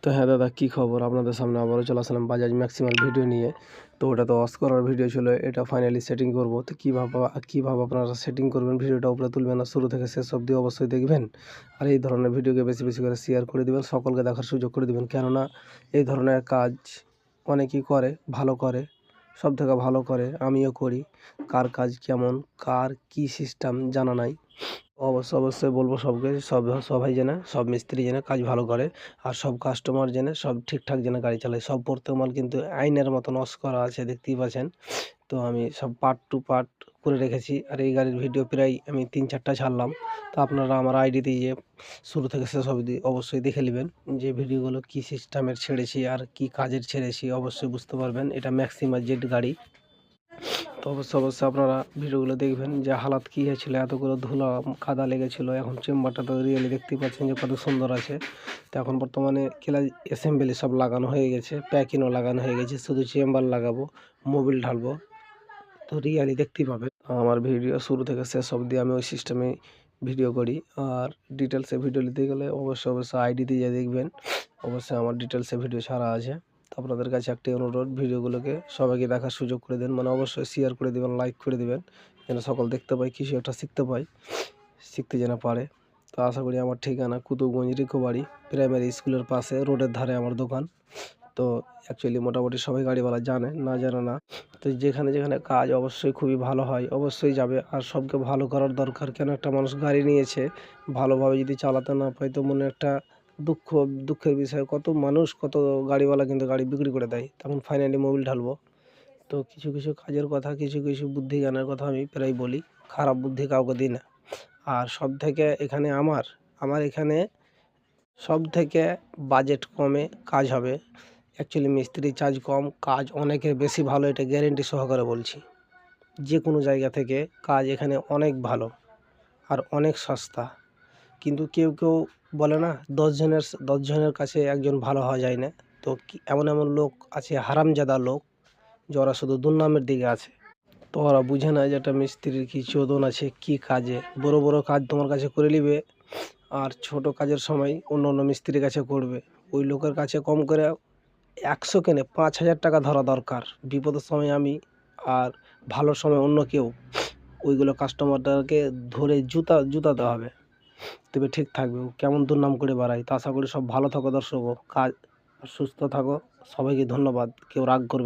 তো হ্যাঁ দাদা, কী খবর? আপনাদের সামনে আবারও চলে আসলাম বাজাজ ম্যাক্সিমার ভিডিও নিয়ে। তো ওটা তো অস করার ভিডিও ছিল, এটা ফাইনালি সেটিং করব। তো কীভাবে আপনারা সেটিং করবেন, ভিডিওটা উপরে তুলবেন না, শুরু থেকে শেষ অবধি অবশ্যই দেখবেন। আর এই ধরনের ভিডিওকে বেশি বেশি করে শেয়ার করে দেবেন, সকলকে দেখার সুযোগ করে দেবেন। কেননা এই ধরনের কাজ অনেকেই করে, ভালো করে, সব থেকে ভালো করে, আমিও করি। কার কাজ কেমন, কার কী সিস্টেম জানা নাই। অবশ্যই বলবো সবাই যেন, সব মিস্ত্রি যেন কাজ ভালো করে, আর সব কাস্টমার যেন সব ঠিকঠাক যেন গাড়ি চালায়। সব প্রত্যেক মাল কিন্তু আইনের মতন ওয়াশ করা আছে, দেখতেই পাচ্ছেন। তো আমি সব পার্ট টু পার্ট করে রেখেছি। আর এই গাড়ির ভিডিও প্রায় আমি 3-4টা ছাড়লাম। তো আপনারা আমার আইডিতে গিয়ে শুরু থেকে শেষ অবধি অবশ্যই দেখে নেবেন যে ভিডিওগুলো কী সিস্টেমের ছেড়েছি আর কী কাজের ছেড়েছি, অবশ্যই বুঝতে পারবেন। এটা ম্যাক্সিমা জেড গাড়ি। তো অবশ্যই আপনারা ভিডিওগুলো দেখবেন যে হালাত কী হয়েছিল, এতগুলো ধুলা কাদা লেগেছিলো। এখন চেম্বারটা তো রিয়েলি দেখতেই পাচ্ছেন যে কত সুন্দর আছে। তো এখন বর্তমানে অ্যাসেম্বলি সব লাগানো হয়ে গেছে, প্যাকিংও লাগানো হয়ে গেছে, শুধু চেম্বার লাগাবো, মোবিল ঢালবো। তো রিয়েলি দেখতেই পাবেন। আমার ভিডিও শুরু থেকে শেষ অবধি আমি ওই সিস্টেমে ভিডিও করি। আর ডিটেলসে ভিডিও নিতে গেলে অবশ্যই আইডিতে গিয়ে দেখবেন। অবশ্যই আমার ডিটেলসে ভিডিও ছাড়া আছে। তো আপনাদের কাছে একটি অনুরোধ, ভিডিওগুলোকে সবাইকে দেখার সুযোগ করে দেন, মানে অবশ্যই শেয়ার করে দেবেন, লাইক করে দেবেন, যেন সকল দেখতে পায়, কিছু একটা শিখতে পায়, শিখতে যেন পারে। তো আশা করি আমার ঠিকানা কুতুবগঞ্জ রিকোবাড়ি প্রাইমারি স্কুলের পাশে, রোডের ধারে আমার দোকান। তো অ্যাকচুয়ালি মোটামুটি সবাই গাড়িওয়ালা জানে, না জানে না। তো যেখানে যেখানে কাজ অবশ্যই খুবই ভালো হয়, অবশ্যই যাবে। আর সবকে ভালো করার দরকার। কেন একটা মানুষ গাড়ি নিয়েছে, ভালোভাবে যদি চালাতে না পায় তো মনে একটা দুঃখের বিষয়। কত মানুষ, কত গাড়িওয়ালা কিন্তু গাড়ি বিক্রি করে দেয়, তখন ফাইনালি মোবিল ঢালবো। তো কিছু কিছু কাজের কথা, কিছু কিছু বুদ্ধি জ্ঞানের কথা আমি প্রায় বলি, খারাপ বুদ্ধি কাউকে দিই না। আর সব থেকে এখানে আমার এখানে সব থেকে বাজেট কমে কাজ হবে। অ্যাকচুয়ালি মিস্ত্রি চার্জ কম, কাজ অনেকের বেশি ভালো, এটা গ্যারেন্টি সহকারে বলছি। যে কোনো জায়গা থেকে কাজ এখানে অনেক ভালো আর অনেক সস্তা। কিন্তু কেউ বলে না, 10 জনের কাছে একজন ভালো হওয়া যায় না। তো এমন এমন লোক আছে, হারামজাদা লোক, যারা শুধু দুর্নামের দিকে আছে। তো ওরা বুঝে না যে একটা মিস্ত্রির কী চোদন আছে, কী কাজে বড় বড় কাজ তোমার কাছে করে নিবে, আর ছোট কাজের সময় অন্য অন্য মিস্ত্রির কাছে করবে। ওই লোকের কাছে কম করে 100 কেনে 5,000 টাকা ধরা দরকার। বিপদের সময় আমি, আর ভালোর সময় অন্য কেউ। ওইগুলো কাস্টমারটাকে ধরে জুতাতে হবে, তবে ঠিক থাকবে। ও কেমন দুর্নাম করে বেড়ায়। তো আশা করি সব ভালো থাকো দর্শকও, সুস্থ থাকো। সবাইকে ধন্যবাদ, কেউ রাগ করবে।